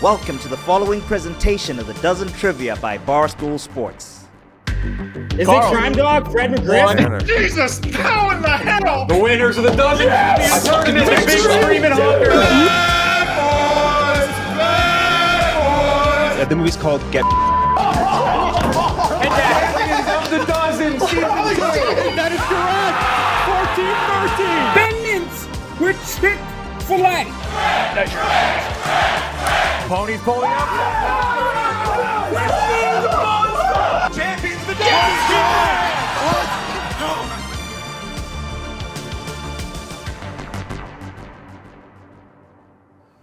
Welcome to the following presentation of the Dozen Trivia by Barstool Sports. Is it Crime Dog, Fred McGriff? Jesus, how in the hell? The winners of the Dozen Trivia Tournament, the big screaming honker. The movie's called Get. And that of the Dozen, season 2. That is correct. 14-13. Bennings with Chick-fil-A. Ponies pulling up. Champions the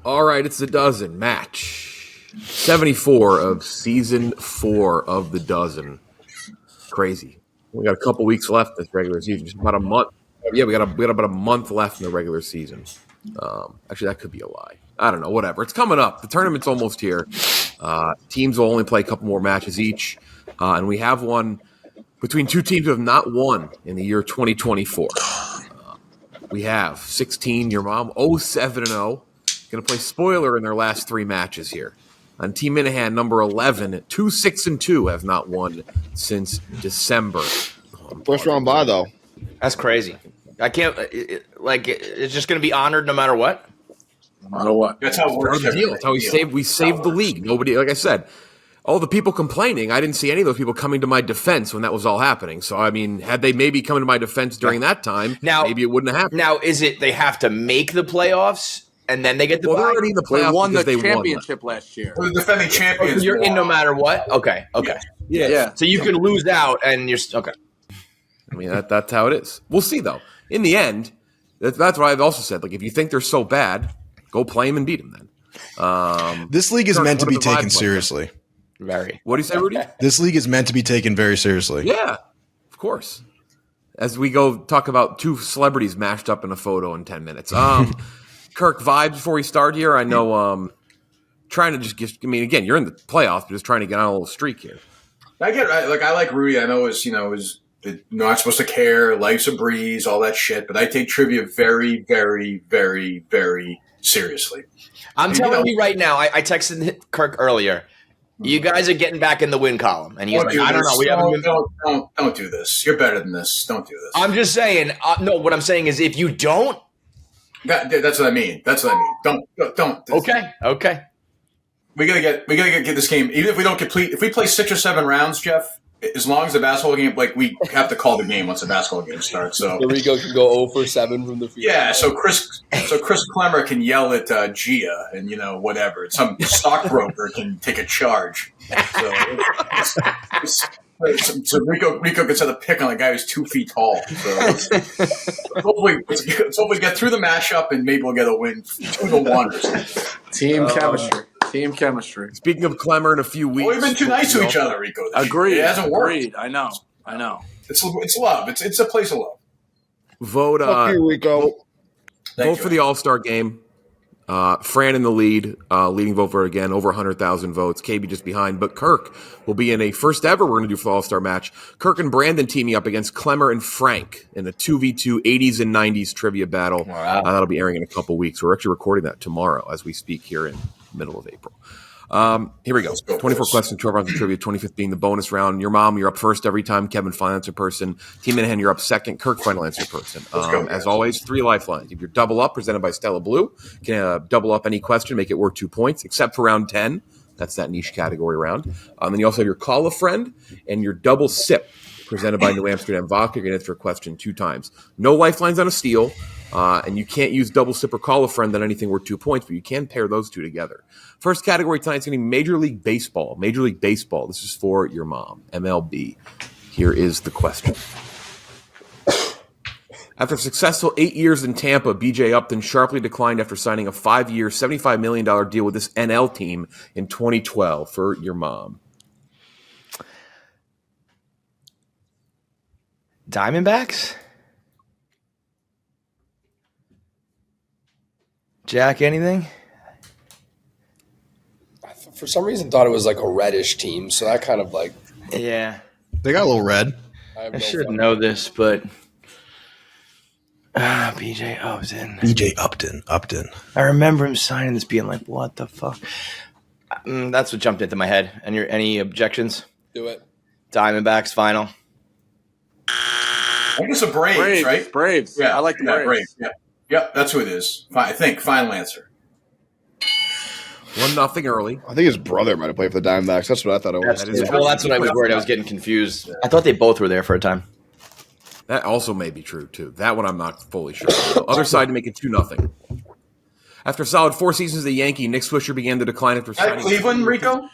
All right, it's the Dozen match. 74 of season 4 of the Dozen. Crazy. We got a couple weeks left this regular season. Just about a month. Yeah, we got about a month left in the regular season. Actually, that could be a lie. I don't know. Whatever. It's coming up. The tournament's almost here. Teams will only play a couple more matches each, and we have one between two teams who have not won in the year 2024. We have 16, your mom, 0-7-0. Going to play spoiler in their last 3 matches here. On Team Minihane, number 11, 2-6-2 have not won since December. First round bye, though. That's crazy. I can't, it's just going to be honored no matter what? No matter what. That's how it works. That's how we saved the league. Nobody, like I said, all the people complaining, I didn't see any of those people coming to my defense when that was all happening. So, I mean, had they maybe come to my defense during that time, maybe it wouldn't have happened. Now, is it they have to make the playoffs and then they get the they're already in the playoffs. They won the championship last year. We're the defending champions. You're in no matter what? Okay. Yeah. So you can lose out and you're – okay. I mean, that's how it is. We'll see, though. In the end, that's what I've also said. Like, if you think they're so bad, go play them and beat them then. This league is meant to be taken seriously. Very. What do you say, Rudy? This league is meant to be taken very seriously. Yeah, of course. As we go talk about 2 celebrities mashed up in a photo in 10 minutes. Kirk, vibes before we start here. I know trying to just get – I mean, again, you're in the playoffs, but just trying to get on a little streak here. I like Rudy. I know it's not supposed to care. Life's a breeze, all that shit. But I take trivia very, very, very, very seriously. I'm telling you right now, I texted Kirk earlier. You guys are getting back in the win column. And he's like, I don't know. We haven't don't do this. You're better than this. Don't do this. I'm just saying. No, what I'm saying is if you don't. That's what I mean. Don't. Okay. We gotta get this game. Even if we don't complete, if we play 6 or 7 rounds, Jeff, as long as the basketball game, like we have to call the game once the basketball game starts. So Rico can go 0-7 from the field. Yeah. So Chris Clemmer can yell at Gia and whatever. Some stockbroker can take a charge. So Rico can set a pick on a guy who's 2 feet tall. So hopefully get through the mashup and maybe we'll get a win 2-1 or something. Team chemistry. Speaking of Clemmer, in a few weeks. We've been too nice to each other, Rico. Agreed. It hasn't worked. Agreed. I know. It's love. It's a place of love. Vote. Rico. Vote for the All-Star game. Fran in the lead, leading vote for it again, over 100,000 votes. KB just behind, but Kirk will be in a first ever we're going to do for the All-Star match. Kirk and Brandon teaming up against Clemmer and Frank in a 2v2 80s and 90s trivia battle. Wow. That'll be airing in a couple weeks. We're actually recording that tomorrow as we speak here in the middle of April. Here we go. 24 questions, 12 rounds of trivia, 25th being the bonus round. Your mom, you're up first every time. Kevin, final answer person. Team Minihane, you're up second. Kirk, final answer person. As always, 3 lifelines. If you're double up, presented by Stella Blue, you can double up any question, make it worth 2 points, except for round 10. That's that niche category round. Then you also have your call a friend and your double sip, presented by New Amsterdam Vodka. You're going to answer a question 2 times. No lifelines on a steal. And you can't use double sip or call a friend on anything worth 2 points, but you can pair those 2 together. First category tonight is going to be Major League Baseball. Major League Baseball. This is for your mom. MLB. Here is the question. After a successful 8 years in Tampa, B.J. Upton sharply declined after signing a 5-year, $75 million deal with this NL team in 2012 for your mom. Diamondbacks? Jack, anything? For some reason, thought it was like a reddish team, so that kind of like. Yeah. They got a little red. I should know this, but BJ Upton. BJ Upton. I remember him signing this, being like, "What the fuck?" That's what jumped into my head. And any objections? Do it. Diamondbacks final. I guess a Braves, right? Braves. Yeah, I like the Braves. Braves. Yeah. Yep, that's who it is. I think. Final answer. 1-0 early. I think his brother might have played for the Diamondbacks. That's what I thought it was. That's what I was worried. I was getting confused. I thought they both were there for a time. That also may be true, too. That one I'm not fully sure. Other side to make it 2-0. After a solid 4 seasons of the Yankee, Nick Swisher began to decline after signing Cleveland, Rico? $1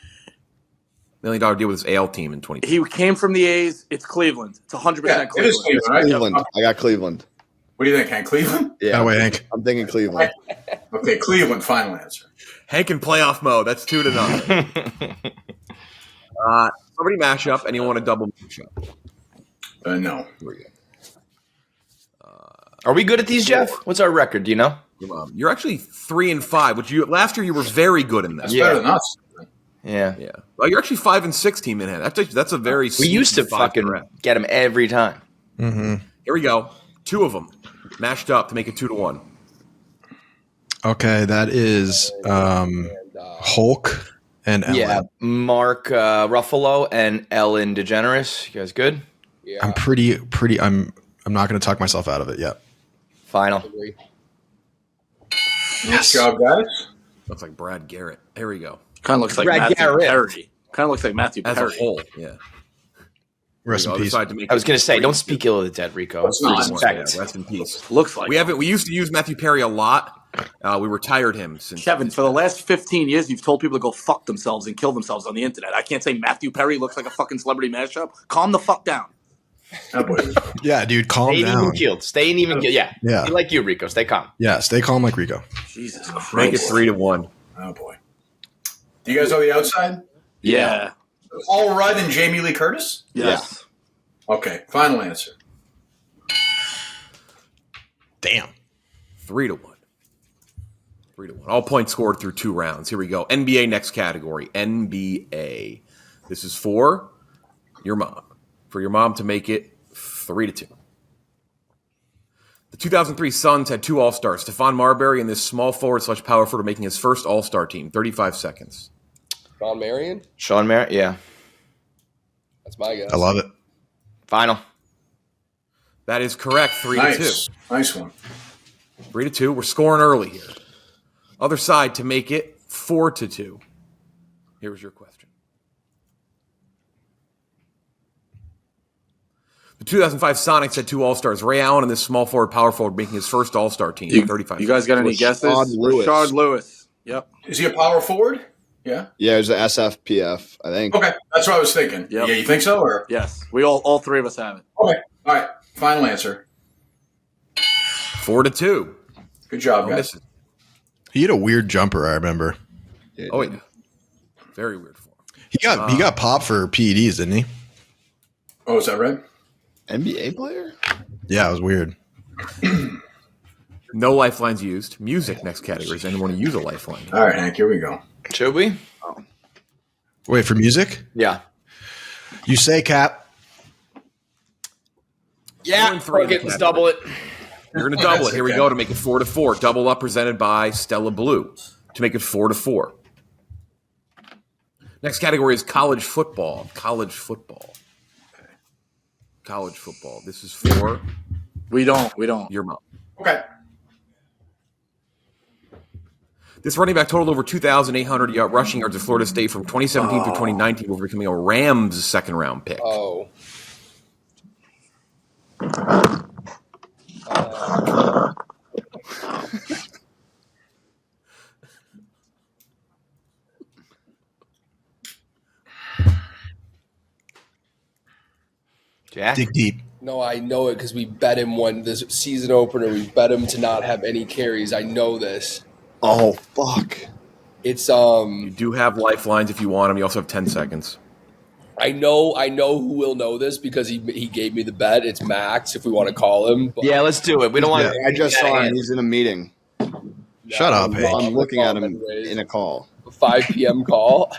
million deal with his AL team in 2020. He came from the A's. It's Cleveland. It's 100% Yeah, Cleveland. it is Cleveland, right? Cleveland. I got Cleveland. What do you think, Hank? Cleveland? Yeah. That way, Hank. I'm thinking Cleveland. Okay, Cleveland, final answer. Hank in playoff mode. That's 2-0. Somebody mash up. Anyone want a double mash up? No. Here we go. Are we good at these, Jeff? What's our record? Do you know? You're actually 3-5, which last year you were very good in that. That's better than us. Yeah. Well, you're actually 5-6, Team Minihane. That's a very. We used to fucking get them every time. Mm-hmm. Here we go. 2 of them mashed up to make it 2-1. Okay, that is Hulk and Ellen. Yeah, Mark Ruffalo and Ellen DeGeneres. You guys good? Yeah. I'm pretty. I'm not going to talk myself out of it yet. Final. Nice job, guys. Looks like Brad Garrett. Here we go. Kind of looks like Brad Matthew Garrett. Perry. Kind of looks like Matthew As Perry. a whole, yeah. Rest in Other peace. side to make I was it going to say, 3-2. don't speak ill of the dead, Rico. That's not- Respect. Yeah, rest in peace. Looks like We used to use Matthew Perry a lot. We retired him since Kevin, for the last 15 years, you've told people to go fuck themselves and kill themselves on the internet. I can't say Matthew Perry looks like a fucking celebrity mashup. Calm the fuck down. Oh, boy. Yeah, dude, calm Staying even down. keeled. Staying even keeled. Yeah. Yeah. Be like you, Rico. Stay calm. Yeah, stay calm like Rico. Jesus make it Christ. 3-1. Oh, boy. Do you guys know the outside? Yeah. Paul Rudd and Jamie Lee Curtis? Yes. Okay, final answer. Damn. 3-1. 3-1. All points scored through 2 rounds. Here we go. NBA next category. NBA. This is for your mom. For your mom to make it 3-2. The 2003 Suns had 2 All-Stars, Stephon Marbury and this small forward / power forward making his first All-Star team. 35 seconds. Sean Marion? Sean Merritt? Yeah. That's my guess. I love it. Final. That is correct. 3-2. Nice one. 3-2. We're scoring early here. Other side to make it 4-2. Here's your question. The 2005 Sonics had 2 All-Stars, Ray Allen and this small forward, power forward, making his first All-Star team. 35. You guys got any guesses? Rashard Lewis. Yep. Is he a power forward? Yeah. Yeah, it was the SFPF, I think. Okay, that's what I was thinking. Yep. Yeah, you think so? Or Yes. We all 3 of us have it. okay, all right. Final answer. 4-2. Good job, Don't guys. miss it. He had a weird jumper, I remember. Oh, yeah. Very weird form. He got popped for PEDs, didn't he? Oh, is that right? NBA player? Yeah, it was weird. No lifelines used. Music next category. Does anyone want to use a lifeline? All right, Hank. Here we go. Should we? Wait, for music? Yeah. You say, Cap. Yeah. 4-3 Fuck it. Let's double it. You're going to double it. Here we go to make it 4-4. Double up presented by Stella Blue to make it 4-4. Next category is college football. College football. College football. This is for We don't. your mom. Okay. This running back totaled over 2,800 rushing yards at Florida State from 2017 through 2019 before becoming a Rams second-round pick. Oh. Jack? Dig deep. No, I know it because we bet him this season opener. We bet him to not have any carries. I know this. Oh, fuck. It's You do have lifelines if you want them. You also have 10 seconds. I know who will know this because he gave me the bet. It's Max, if we want to call him. But Yeah, let's do it. We don't want I just saw him. He's in a meeting. Shut up, Hank. I'm looking at him anyways. in a call. A 5 p.m. call.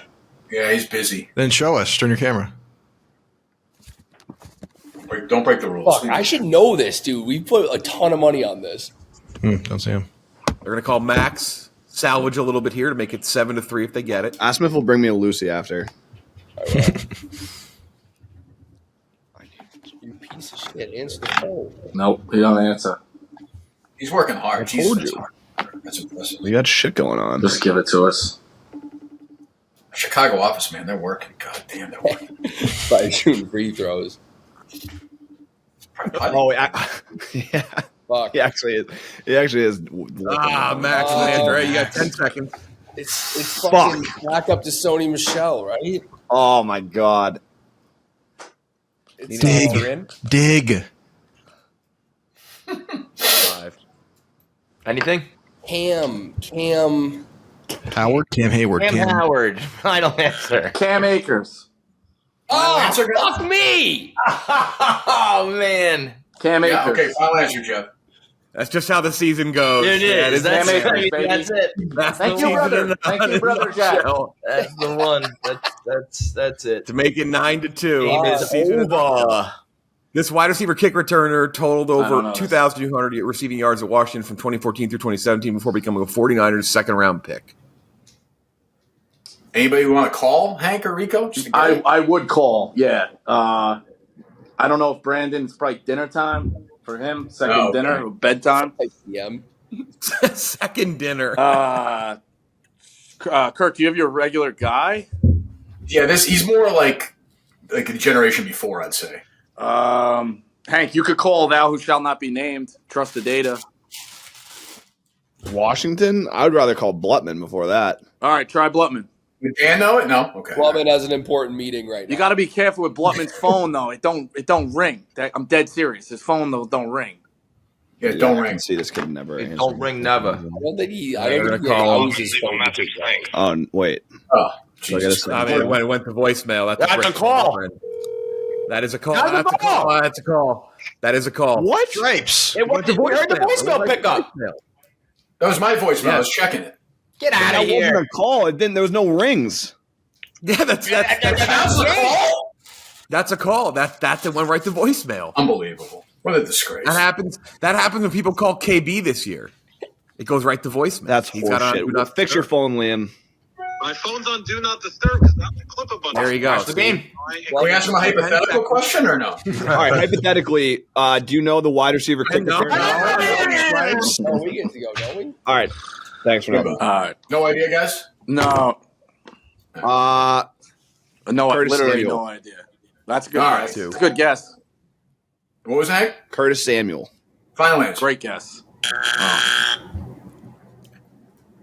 Yeah, he's busy. Then show us. Turn your camera. Don't break the rules. Fuck, I should know this, dude. We put a ton of money on this. Don't see him. They're going to call Max salvage a little bit here to make it 7-3 if they get it. Ask him if he'll bring me a Lucy after. You piece of shit. Answer the phone. Nope, he don't answer. He's working hard. told you. That's impressive. We got shit going on. Just give it to us. Chicago office, man, they're working. God damn, they're working. By shooting free throws. Oh, yeah. Fuck. He actually is. Max and Andre, you got 10 seconds. It's fucking back up to Sony Michelle, right? Oh my god. Dig. 5. Anything? Cam. Howard, Cam Hayward, Cam Howard. Final answer. Cam Akers. Oh, fuck me! Oh man. Cam Akers. Yeah, okay, final answer, Jeff. That's just how the season goes. It is. That's That's it. Thank you, brother. Thank you, brother Jack. That's the one. That's it. To make it 9-2. Game is over. This wide receiver kick returner totaled I don't over know 2,200 receiving yards at Washington from 2014 through 2017 before becoming a 49ers second-round pick. Anybody want to call Hank or Rico? Just a guy? I would call. Yeah. I don't know if Brandon's probably dinner time for him. Second dinner or bedtime. PM. Second dinner. Kirk, do you have your regular guy? Yeah, he's more like a generation before, I'd say. Hank, you could call thou who shall not be named. Trust the data. Washington? I would rather call Blutman before that. All right, try Blutman. Did Dan know it? No? Okay. Blutman has an important meeting right now. You got to be careful with Blutman's phone, though. It don't ring. I'm dead serious. His phone, though, don't ring. Yeah, don't I ring. can see this kid never. It don't ring never. I don't think he call knows his phone. Oh wait. Oh, So I gotta Jesus. say- I mean, it went to voicemail. That's a break. call. That is a call. That's a That's a call. call. That's a call. That is a call. What? Stripes. We heard the voicemail pickup. That was my voicemail. Yeah. I was checking it. Get out That of wasn't here. a call. It didn't. There was no rings. Yeah, that's a call. That's a call. That went right to voicemail. Unbelievable. What a disgrace. That happens when people call KB this year. It goes right to voicemail. That's He's got on Do horseshit. Not Fix your Disturb. phone, Liam. My phone's on Do Not Disturb because I have to clip a bunch. There you go. Watch the game. Can we ask him a hypothetical question or no? All right. Hypothetically, do you know the wide receiver kick No. returner? Oh, we get to go, don't we? All right. Thanks for knowing. All right. No idea, guys? No. No, Curtis literally Samuel. no idea. That's a good All guess. right. It's a good guess. What was that? Curtis Samuel. Final answer. Great guess.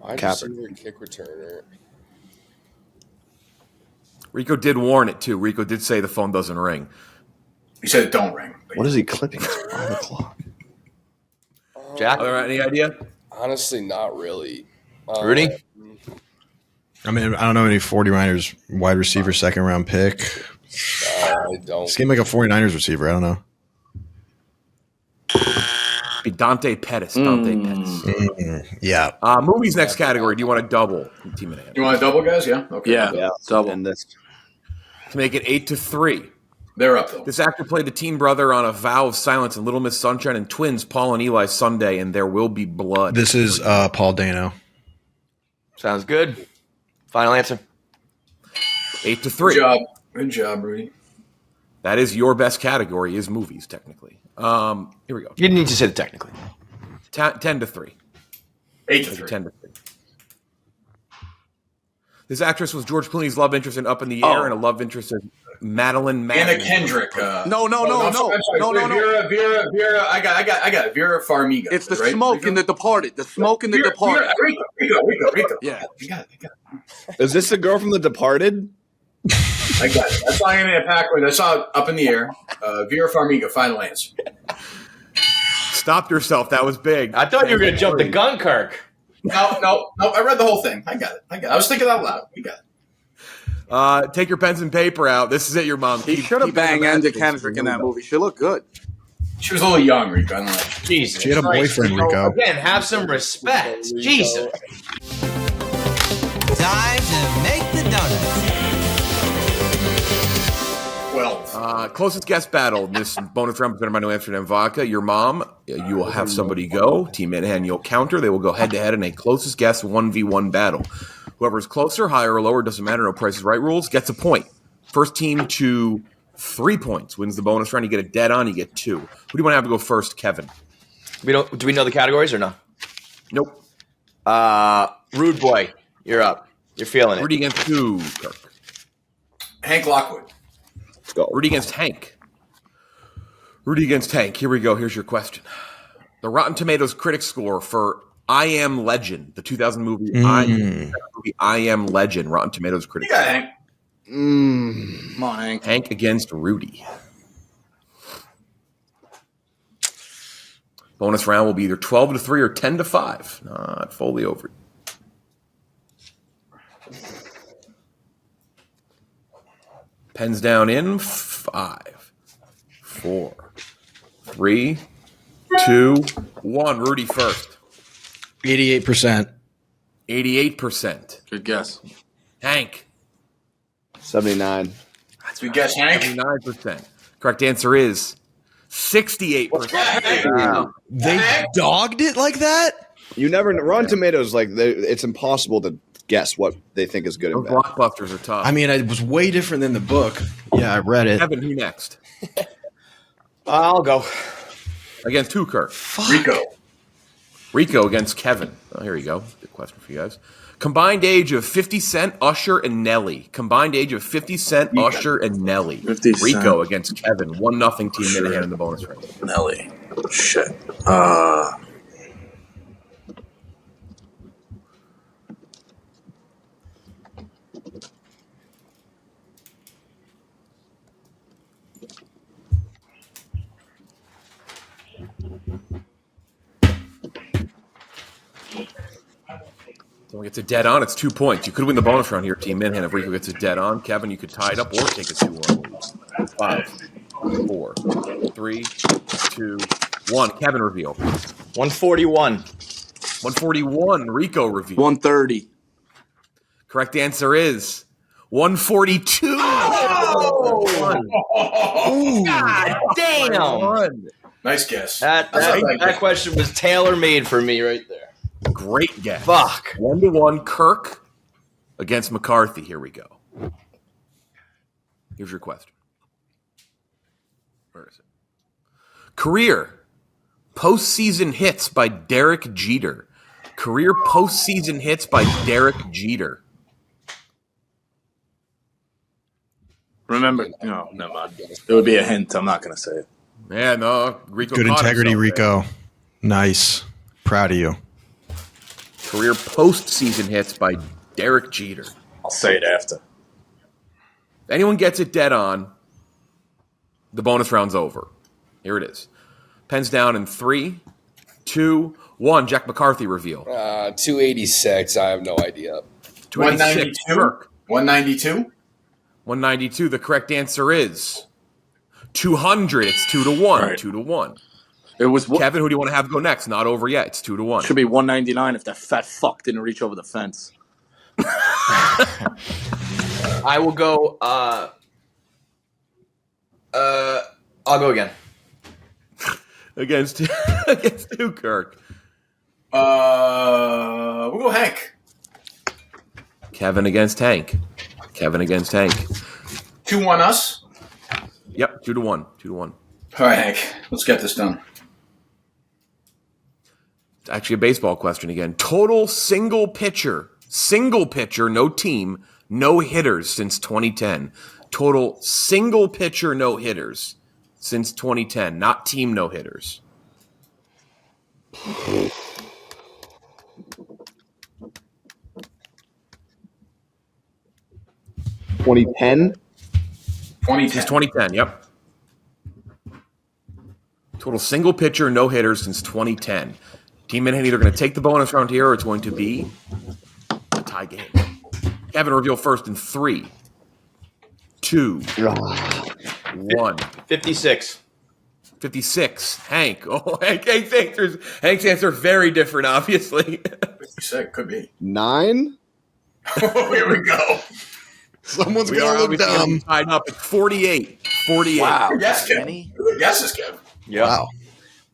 Wide Capper. receiver, kick returner. Rico did warn it too. Rico did say the phone doesn't ring. He said it don't ring. What is he clipping? It's 5 o'clock. Jack? Any idea? Honestly, not really. Rudy? I mean, I don't know any 49ers wide receiver second round pick. I don't. This game like a 49ers receiver. I don't know. Be Dante Pettis. Yeah. Movies next category. Do you want to double? Team Minihane? You want to double, guys? Yeah? Okay. Yeah. Double. And this. To make it 8-3. They're up, though. This actor played the teen brother on A Vow of Silence in Little Miss Sunshine and twins Paul and Eli Sunday and There Will Be Blood. This is Paul Dano. Sounds good. Final answer. 8-3. Good job, Rudy. That is your best category, is movies, technically. Here we go. You didn't need to say it technically. 10-3. 8-3. 10-3. This actress was George Clooney's love interest in Up in the Air and a love interest in Madeline Anna Kendrick. No. Vera. I got it. Vera Farmiga. It's the right, smoke Rico? in The Departed. The smoke in The Departed. Rico. Yeah. You got it. Is this the girl from The Departed? I got it. I saw Anna Paquin. I saw Up in the Air. Vera Farmiga. Final answer. Stop yourself. That was big. I thought you were going to jump the gun, Kirk. No. I read the whole thing. I got it. I was thinking out loud. You got it. Take your pens and paper out. This is it, your mom. He should have banged Anna Kendrick in that movie. She looked good. She was a little young, Rico. I don't know. Jesus. She had a boyfriend, Rico. Again, have some respect. Jesus. Time to make the donuts. Well, 12. Closest guess battle. This bonus round presented by New Amsterdam Vodka. Your mom, you will have somebody go. Team Minihane, you'll counter. They will go head-to-head in a closest guess 1v1 battle. Whoever is closer, higher or lower, doesn't matter. No Price is Right rules. Gets a point. First team to 3 points wins the bonus round. You get a dead on. You get 2. Who do you want to have to go first, Kevin? Do we know the categories or no? Nope. Rude boy, you're up. You're feeling it. Rudy against who, Kirk? Hank Lockwood. Let's go. Rudy against Hank. Rudy against Hank. Here we go. Here's your question. The Rotten Tomatoes critic score for I Am Legend, the 2000 movie I Am Legend, Rotten Tomatoes critic score. Hank. Come on, Hank. Hank against Rudy. Bonus round will be either 12-3 or 10-5. Not fully over. Pens down in 5, 4, 3, 2, 1. Rudy first. 88%. 88%. Good guess. Hank. 79. That's good guess, Hank. 79%. Correct answer is 68%. Wow. They dogged it like that? You never know. Rotten Tomatoes, it's impossible to guess what they think is good and Those bad. blockbusters are tough. I mean, it was way different than the book. Yeah, I read it. Kevin, who next? I'll go. Against who, Kirk? Rico. Rico against Kevin. Oh, here you go. Good question for you guys. Combined age of 50 Cent, Usher, and Nelly. Combined age of 50 Cent, Usher, and Nelly. 50 Cent. Rico against Kevin. 1-0 Team Minihane in the bonus round. Nelly. Shit. Someone gets a dead on, it's 2 points. You could win the bonus round here, Team Minihane. If Rico gets a dead on, Kevin, you could tie it up or take a 2-1. 5, 4, 3, 2, 1. Kevin reveal. 141. 141. Rico reveal. 130. Correct answer is 142. God damn. Nice guess. That question was tailor-made for me right there. Great guess. Fuck. 1-1 Kirk against McCarthy. Here we go. Here's your question. Where is it? Career postseason hits by Derek Jeter. Career postseason hits by Derek Jeter. Remember, no, never mind. It would be a hint. I'm not going to say it. Yeah, no. Rico Good caught integrity, himself there. Rico. Nice. Proud of you. Career postseason hits by Derek Jeter. I'll say it after. If anyone gets it dead on, the bonus round's over. Here it is. Pens down in 3, 2, 1. Jack McCarthy reveal. 286. I have no idea. 286. 192. 192. 192. The correct answer is 200. It's 2-1. Right. 2-1. It was Kevin, who do you want to have go next? Not over yet. It's 2-1. Should be 199 if that fat fuck didn't reach over the fence. I will go. I'll go again. Against who, Kirk? We'll go Hank. Kevin against Hank. Kevin against Hank. 2-1 us. Yep, 2-1. 2-1. All right, Hank. Let's get this done. It's actually a baseball question again. Total single pitcher, no team, no hitters since 2010. Total single pitcher, no hitters since 2010. Not team no hitters. $2010. 2010. Since 2010, yep. Total single pitcher, no hitters since 2010. Team Minihane either going to take the bonus round here or it's going to be a tie game. Kevin reveal first in 3, 2, 1. 56. 56. Hank. Oh, Hank's answer very different, obviously. 56 could be. 9. Here we go. Someone's We are going to look obviously dumb. tied up at 48. 48. Wow. Yes, Kevin. Good guesses, Kevin. Yeah. Wow.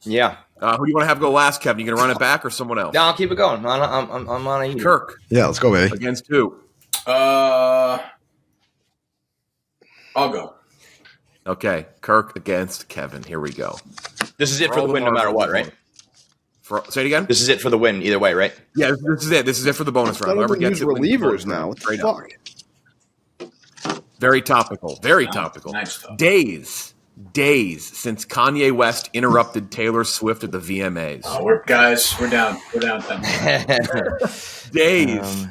Yeah. Who do you want to have go last, Kevin? You going to run it back or someone else? No, I'll keep it going. I'm on a heater. Kirk. Yeah, let's go, baby. Against who? I'll go. Okay, Kirk against Kevin. Here we go. This is it for the win no matter what, right? Say it again? This is it for the win either way, right? Yeah, this is it. This is it for the bonus round. Whoever Whoever gets use it wins the bonus relievers now. round. What the Straight up. fuck? Very topical. Very topical. Nice stuff. Days since Kanye West interrupted Taylor Swift at the VMAs. Oh, we're down. We're down 10. Days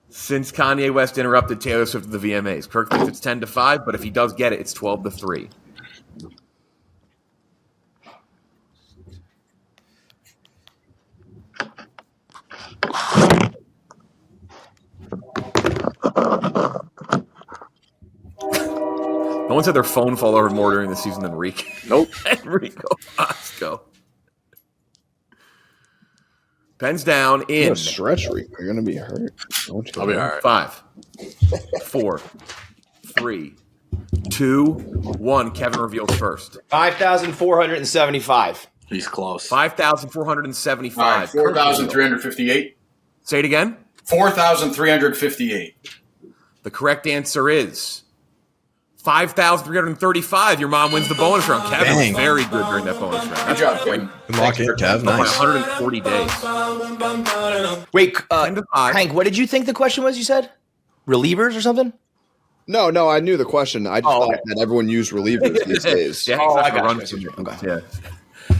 since Kanye West interrupted Taylor Swift at the VMAs. Kirk thinks it's 10-5, but if he does get it, it's 12-3. No one's had their phone fall over more during the season than Rico. Nope. And Rico Bosco. Pens down You're in gonna stretch, Rico. You're gonna be hurt. I'll be all right. 5, 4, 3, 2, 1. Kevin reveals first. 5,475. He's close. 5,475. All right, 4,358. Say it again. 4,358. The correct answer is 5,335. Your mom wins the bonus round. Kevin Dang. was very good during that bonus round. Good job, Kevin. Lock in, Kev. Nice. 140 days. Wait, 10-5. Hank, what did you think the question was? You said relievers or something? No, I knew the question. I just thought that everyone used relievers these days. Yeah, Oh, I exactly. got Run you. some- Okay. Yeah.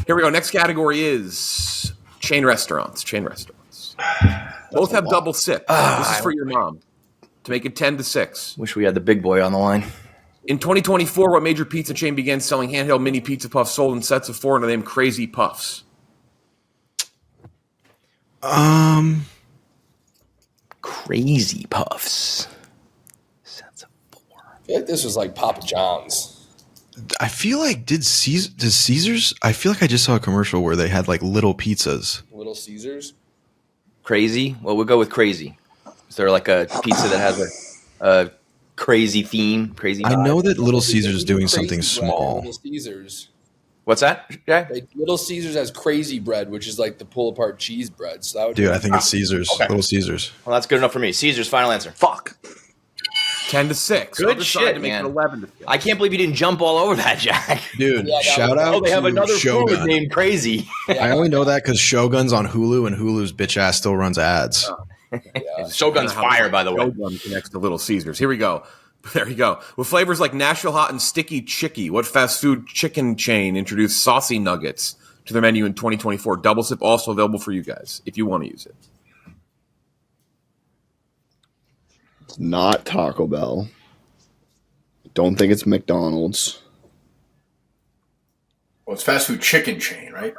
Here we go. Next category is chain restaurants. Both have double sip. This is for your mom to make it 10-6. Wish we had the big boy on the line. In 2024, what major pizza chain began selling handheld mini pizza puffs sold in sets of 4 under the name Crazy Puffs? Crazy Puffs. I feel like this was like Papa John's. I feel like does Caesars? I feel like I just saw a commercial where they had like little pizzas. Little Caesars. Crazy? Well, we'll go with crazy. Is there like a pizza that has a crazy theme? Crazy I vibe? know that Little Caesars is doing Crazy something bread, small. Little Caesars. What's that, Jay? Like, Little Caesars has crazy bread, which is like the pull apart cheese bread. So that would Dude, be I think it's Caesars. Okay. Little Caesars. Well, that's good enough for me. Caesar's final answer. Fuck. 10-6. Good Other side shit, to make man. it 11-6. I can't believe you didn't jump all over that, Jack. Dude, Yeah, that shout was- out Oh, they have to another food Shogun. named Crazy. I only know that because Shogun's on Hulu and Hulu's bitch ass still runs ads. Shogun's fire, by the way. Shogun connects to Little Caesars. Here we go. There you go. With flavors like Nashville Hot and Sticky Chicky, what fast food chicken chain introduced saucy nuggets to their menu in 2024? Double Sip also available for you guys if you want to use it. It's not Taco Bell. Don't think it's McDonald's. Well, it's fast food chicken chain, right?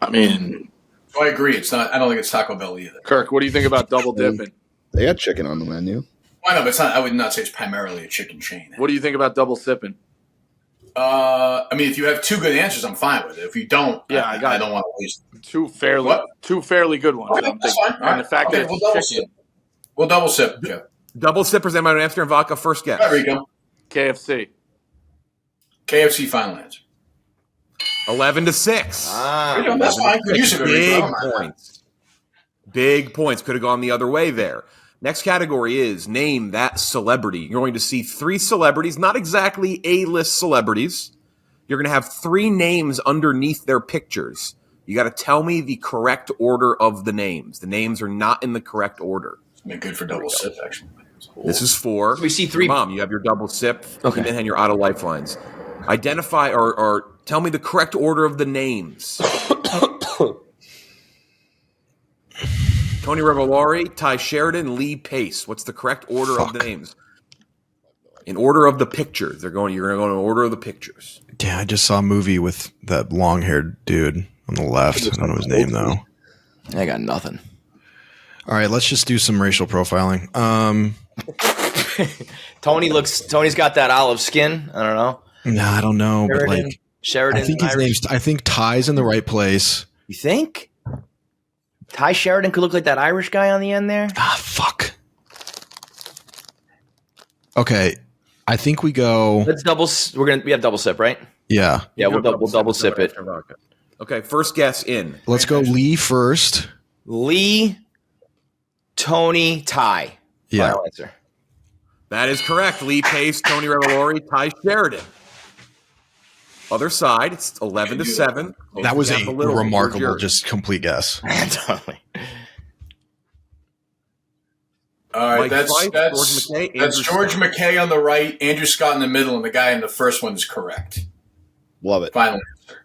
I mean, So I agree. It's not. I don't think it's Taco Bell either. Kirk, what do you think about double dipping? They got chicken on the menu. Why not? But it's not. I would not say it's primarily a chicken chain. What do you think about double sipping? I mean, if you have two good answers, I'm fine with it. If you don't, Yeah, I got it. don't want to waste. Two fairly good ones. Okay, I'm that's thinking. fine. All And the right. fact Okay, that we'll it's double chicken. sip. We'll double sip, Jeff. Double Sippers, am I an Amsterdam vodka? First guess. There we go. KFC. KFC final answer. 11-6. There you go. That's fine. Good use of it. Big Rico. points. Big points. Could have gone the other way there. Next category is name that celebrity. You're going to see 3 celebrities, not exactly A-list celebrities. You're going to have 3 names underneath their pictures. You got to tell me the correct order of the names. The names are not in the correct order. It's been good for double sip, actually. This is for We see 3. your mom. You have your double sip, Okay. and you're out of lifelines. Identify or tell me the correct order of the names. Tony Revolori, Ty Sheridan, Lee Pace. What's the correct order of the names? In order of the pictures. You're going to go in order of the pictures. Damn, I just saw a movie with that long haired dude on the left. I don't know his name though. I got nothing. All right, let's just do some racial profiling. Tony's got that olive skin. I don't know. Nah, I don't know, but Sheridan. like Sheridan. I think Ty's in the right place. You think? Ty Sheridan could look like that Irish guy on the end there. Ah, fuck. Okay, I think we go. Let's double. We have double sip, right? Yeah. Yeah, we'll double sip it. Okay, first guess in. Let's go Lee first. Lee, Tony, Ty. Yeah. Final answer. That is correct. Lee Pace, Tony Revolori, Ty Sheridan. Other side, it's 11-7. That was a Little remarkable, just complete guess. Totally. All right, Mike that's Fife, that's George McKay, that's Andrew George Scott. McKay on the right, Andrew Scott in the middle, and the guy in the first one is correct. Love it. Final answer.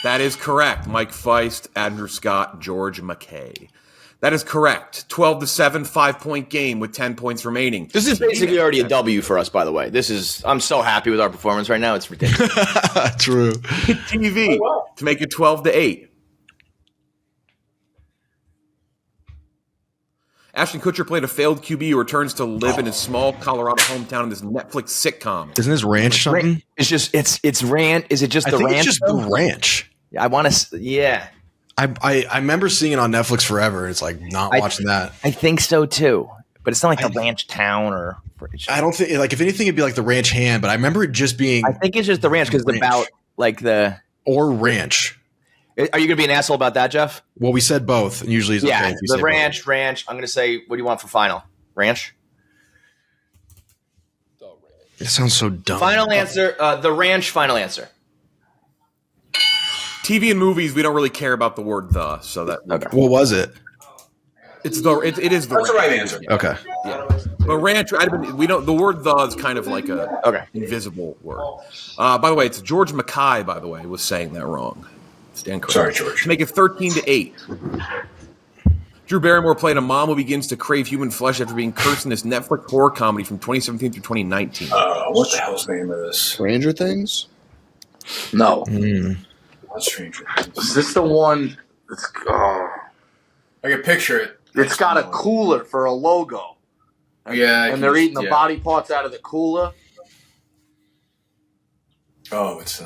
That is correct. Mike Feist, Andrew Scott, George McKay. That is correct. 12-7, 5-point game with 10 points remaining. This is basically already a W for us, by the way. I'm so happy with our performance right now. It's ridiculous. True. TV to make it 12-8. Ashton Kutcher played a failed QB who returns to live in his small Colorado hometown in this Netflix sitcom. Isn't this ranch something? It's ranch. Is it just the ranch? It's just the ranch. I want to. Yeah. I remember seeing it on Netflix forever. It's like not watching that. I think so too, but it's not like the ranch town or. I don't think like if anything it'd be like the ranch hand, but I remember it just being. I think it's just the ranch because it's about like the or ranch. Are you gonna be an asshole about that, Jeff? Well, we said both, and usually it's okay if you the say ranch. Ranch. I'm gonna say, what do you want for final? Ranch. both. It sounds so dumb. Final answer. The ranch. Final answer. TV and movies, we don't really care about the word "the," so that. Okay. What was it? It's the. It is the. That's the right answer. Okay. Yeah. But ranch, we don't. The word "the" is kind of like a invisible word. By the way, it's George McKay. By the way, was saying that wrong. Stand correct. Sorry, George. To make it 13-8. Drew Barrymore played a mom who begins to crave human flesh after being cursed in this Netflix horror comedy from 2017 through 2019. What the hell's the name of this? Stranger Things? No. What's Stranger Things? Is this the one? I can picture it. It's got a cooler for a logo. Yeah, and they're eating the body parts out of the cooler. Oh, it's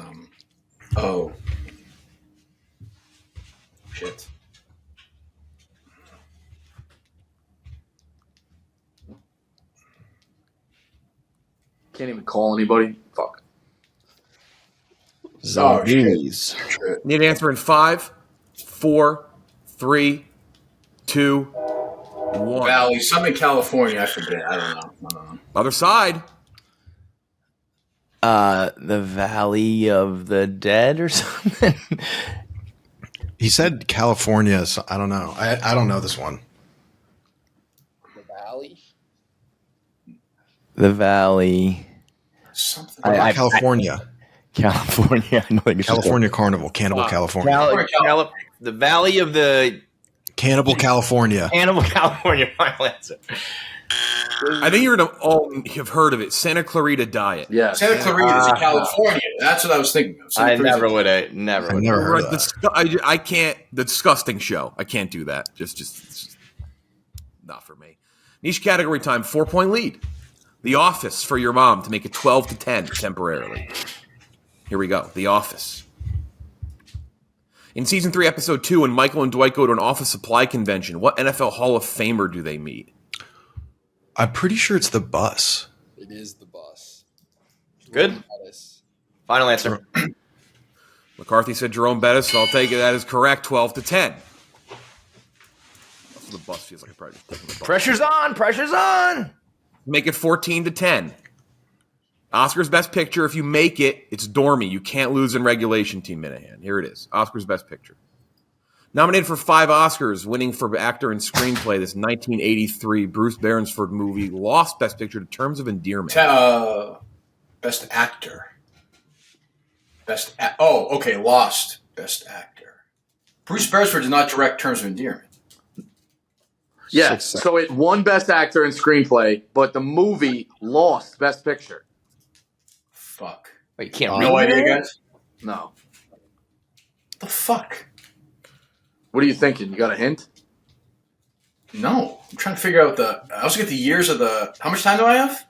Oh. Shit. Can't even call anybody. Fuck. Zombies. Need an answer in 5, 4, 3, 2, 1. Valley, something in California. I forget. I don't know. Other side. The Valley of the Dead or something. He said California, so I don't know. I don't know this one. The Valley. The Valley. Something. California. California. I know California Carnival. Cannibal California. The Valley of the Cannibal California. Cannibal California. Final answer. I think you're going to all have heard of it. Santa Clarita Diet. Yeah. Santa Clarita is in California. That's what I was thinking of. I never would have. Never. I've never heard of that. I can't. The disgusting show. I can't do that. Just not for me. Niche category time. 4-point lead. The Office for your mom to make it 12-10 temporarily. Here we go. The Office. In season 3, episode 2, when Michael and Dwight go to an office supply convention, what NFL Hall of Famer do they meet? I'm pretty sure it's the bus. It is the bus. Good. Final answer. McCarthy said Jerome Bettis, so I'll take it. That is correct. 12-10. Also, the bus feels like I probably just taking the bus. Pressure's on. Pressure's on. Make it 14-10. Oscar's Best Picture. If you make it, it's Dormy. You can't lose in regulation, Team Minihane. Here it is. Oscar's Best Picture. Nominated for 5 Oscars, winning for actor and screenplay, this 1983 Bruce Beresford movie lost Best Picture to Terms of Endearment. Best Actor. Lost Best Actor. Bruce Beresford did not direct Terms of Endearment. Yeah, so it won Best Actor and Screenplay, but the movie lost Best Picture. Fuck. Wait, you can't No idea, guys? No. The fuck? What are you thinking? You got a hint? No. I'm trying to figure out I also get the years of how much time do I have?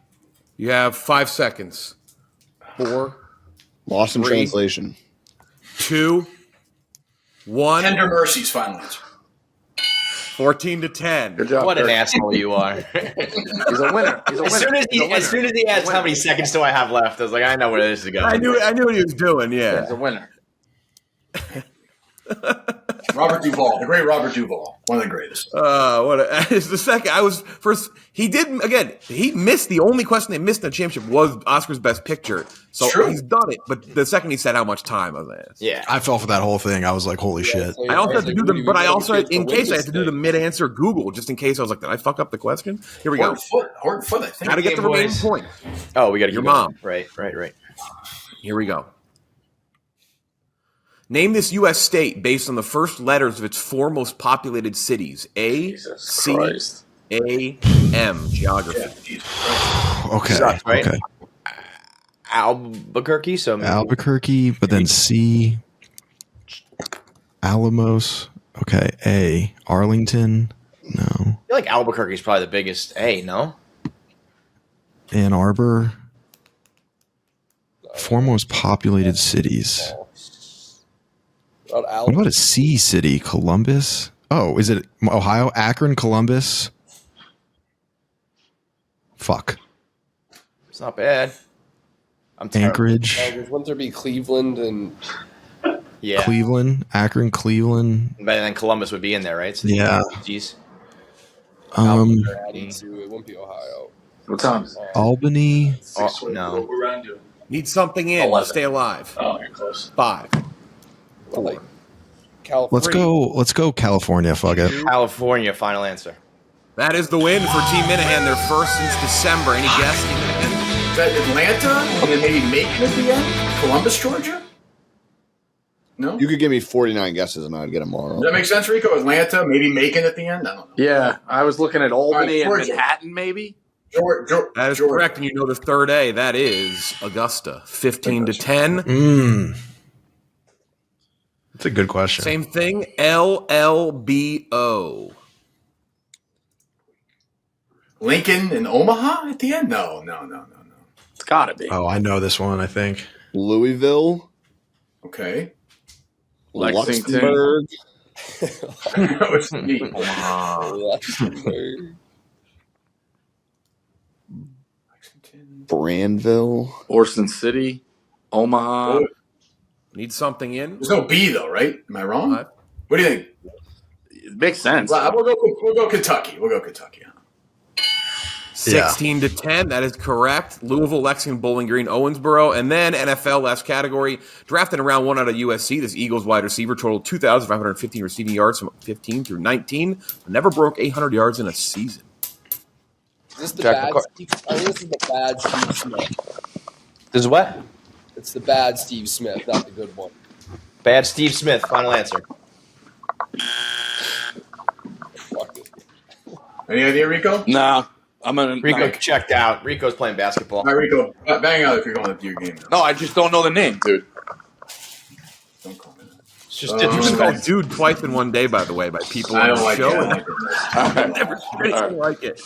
You have 5 seconds. 4, Lost in 3, translation. 2, 1. Tender Mercies, final answer. 14-10. Good job. What an Kirk. asshole you are. He's a winner. He's a winner. As soon as he asked how many seconds do I have left, I was like, I know where this is going. I knew what he was doing. Yeah. He's a winner. Robert Duvall, the great Robert Duvall, one of the greatest. It's the second. He didn't again. He missed the only question they missed in the championship was Oscar's Best Picture. So he's done it. But the second he said how much time I was asked. Yeah, I fell for that whole thing. I was like, holy shit. I also had to do them, but I also, in case I had to do the mid-answer Google, just in case I was like, did I fuck up the question? Here we go. Horton Foot, I think. How to get the remaining point? Oh, we got your mom. Right. Here we go. Name this U.S. state based on the first letters of its four most populated cities. A, C, Christ. A, M. Geography. Okay. Sucks, right? Okay. Albuquerque. So Albuquerque, but then C. Alamos. Okay. A. Arlington. No. I feel like Albuquerque is probably the biggest. A, no? Ann Arbor. Four most populated cities. What about a C city? Columbus? Oh, is it Ohio? Akron, Columbus? Fuck. It's not bad. I'm terrible. Anchorage. Wouldn't there be Cleveland and Yeah. Cleveland. Akron, Cleveland. But then Columbus would be in there, right? So Yeah. Jeez. added to it wouldn't be Ohio. What time? Albany. Oh, no. Need something in. 11. Stay alive. Oh, you're close. 5. But like California. Let's go California, fuck it. California, final answer. That is the win for Team Minihane. Their first since December. Any guess? Team Minihane? Is that Atlanta? And then maybe Macon at the end? Columbus, Georgia? No? You could give me 49 guesses and I'd get them all. Does that make sense, Rico? Atlanta, maybe Macon at the end? I don't know. Yeah, I was looking at Albany and Georgia. Manhattan, maybe. That is Georgia. correct, and you know the third A. That is Augusta. 15-10. That's a good question. Same thing. LLBO. Lincoln and Omaha at the end? No. It's got to be. Oh, I know this one, I think. Louisville. Okay. Lexington. Luxembourg. That was neat. Brandville. Orson City. Omaha. Need something in? There's no B, though, right? Am I wrong? What do you think? It makes sense. Well, we'll go Kentucky. We'll go Kentucky. 16-10. That is correct. Louisville, Lexington, Bowling Green, Owensboro. And then NFL, last category. Drafted in round 1 out of USC. This Eagles wide receiver totaled 2,515 receiving yards from 15 through 19. But never broke 800 yards in a season. Is this the bad Steve? I think this is the bad Steve Smith. This is what? It's the bad Steve Smith, not the good one. Bad Steve Smith, final answer. Fuck it. Any idea, Rico? Nah. I'm gonna Rico checked out. Rico's playing basketball. All right, Rico, bang out if you're going to do your game. No, I just don't know the name, dude. Don't call me that. It's just You've been disrespect. called dude twice in one day, by the way, by people I on don't the like show. it. I've never seen anything like it.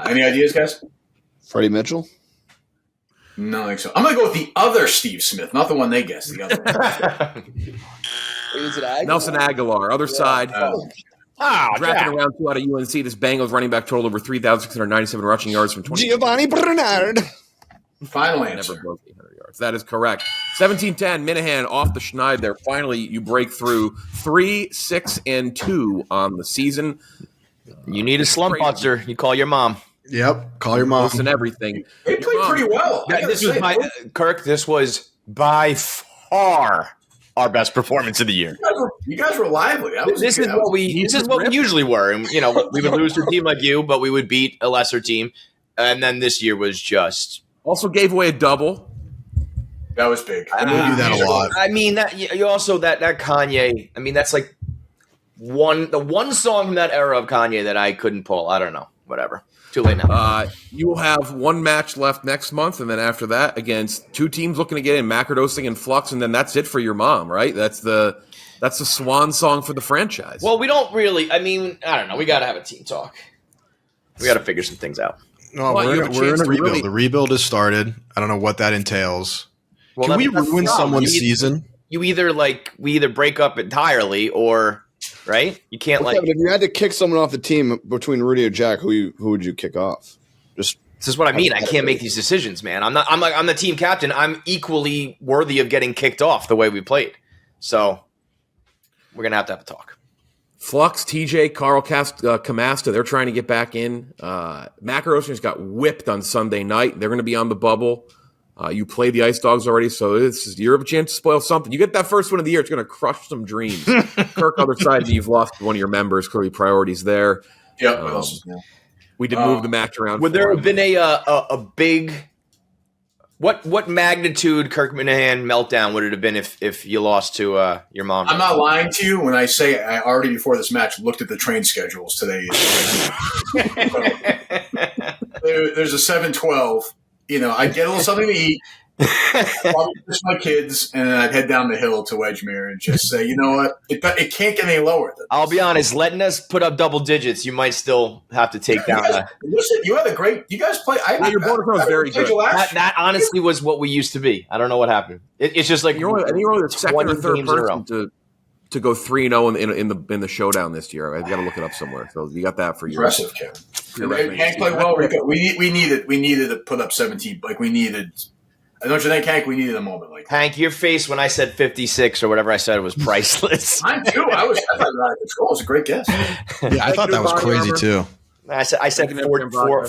Any ideas, guys? Freddie Mitchell. No, I think so. I'm going to go with the other Steve Smith, not the one they guessed. The other one. Wait, is it Aguilar? Nelson Aguilar, other side. Drafted Jack. in round 2 out of UNC, this Bengals running back totaled over 3,697 rushing yards from 20. Giovanni Bernard. Final Never answer. broke 800 yards. That is correct. 17-10, Minihane off the schneid there. Finally, you break through 3-6-2 on the season. You need a slump buster. You call your mom. Yep. Call your mom. Most and everything. They played pretty well. I gotta This was say, Kirk. This was by far our best performance of the year. you guys were lively. This is what we usually were. And, you know, we would lose to a team like you, but we would beat a lesser team. And then this year was just. Also gave away a double. That was big. We do that a lot. I mean, that you also that Kanye. I mean, that's like the one song from that era of Kanye that I couldn't pull. I don't know. Whatever. Too late now. You will have one match left next month, and then after that, against 2 teams looking to get in, Macrodosing and Flux, and then that's it for your mom, right? That's the swan song for the franchise. Well, we don't really. I mean, I don't know. We got to have a team talk. We got to figure some things out. No, Well, you we're have a in chance a to rebuild. really- The rebuild has started. I don't know what that entails. Well, Can we that's the ruin problem. someone's season? We either break up entirely, or right? You can't But if you had to kick someone off the team between Rudy or Jack, who would you kick off? This is what I mean. I can't make these decisions, man. I'm the team captain. I'm equally worthy of getting kicked off the way we played. So we're gonna have to have a talk. Flux, TJ, Carl Camasta, they're trying to get back in. Macaroni's got whipped on Sunday night. They're going to be on the bubble. You played the Ice Dogs already, so you have a chance to spoil something. You get that first one of the year, it's going to crush some dreams. Kirk, other side, you've lost one of your members. Clearly, priorities there. Yeah. We did move the match around. Would there have been a big what magnitude Kirk Minihane meltdown would it have been if you lost to your mom? I'm not lying to you when I say I already before this match looked at the train schedules today. There's a 7:12. I'd get a little something to eat, probably just my kids, and then I'd head down the hill to Wedgmere and just say, you know what, it can't get any lower than this. I'll be honest, letting us put up double digits, you might still have to take down. Listen, you had a great. You guys play. Your bonus round was very good. That honestly was what we used to be. I don't know what happened. It's just like you're only the second or third person to go 3-0 in the showdown this year. I've got to look it up somewhere. So you got that for your impressive, Kevin. Hank played well, Rico. We needed to put up 17. Like we needed. Don't you think, Hank? We needed a moment like that. Hank, your face when I said 56 or whatever I said was priceless. Mine too. I thought you were out of control. It was a great guess. Yeah, I thought that was crazy too. I said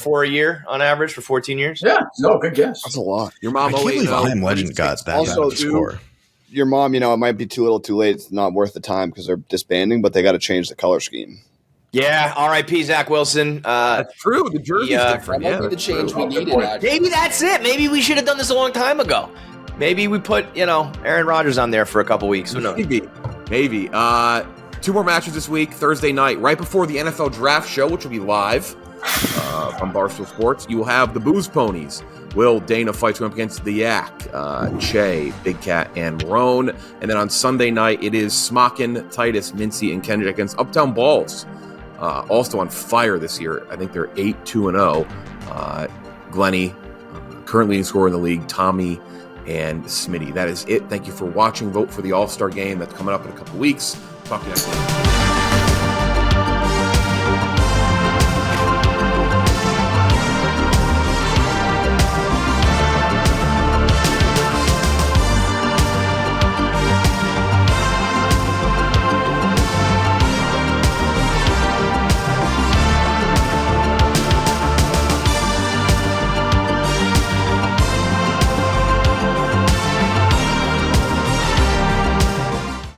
four a year on average for 14 years. Yeah, no, good guess. That's a lot. Your mom. I can't believe I Am Legend got that also score. Your mom, it might be too little, too late. It's not worth the time because they're disbanding, but they got to change the color scheme. Yeah, R.I.P. Zach Wilson. That's true. The jersey's different. That might be the change we needed. Maybe that's it. Maybe we should have done this a long time ago. Maybe we put, Aaron Rodgers on there for a couple weeks. Who knows? Maybe. 2 more matches this week. Thursday night, right before the NFL Draft Show, which will be live from Barstool Sports. You will have the Booze Ponies. Will Dana fights up against the Yak, Che, Big Cat, and Roan. And then on Sunday night, it is Smockin, Titus, Mincy, and Kendrick against Uptown Balls. Also on fire this year. I think they're 8-2-0. Glenny, currently leading scorer in the league, Tommy, and Smitty. That is it. Thank you for watching. Vote for the All-Star Game that's coming up in a couple weeks. Talk to you next week.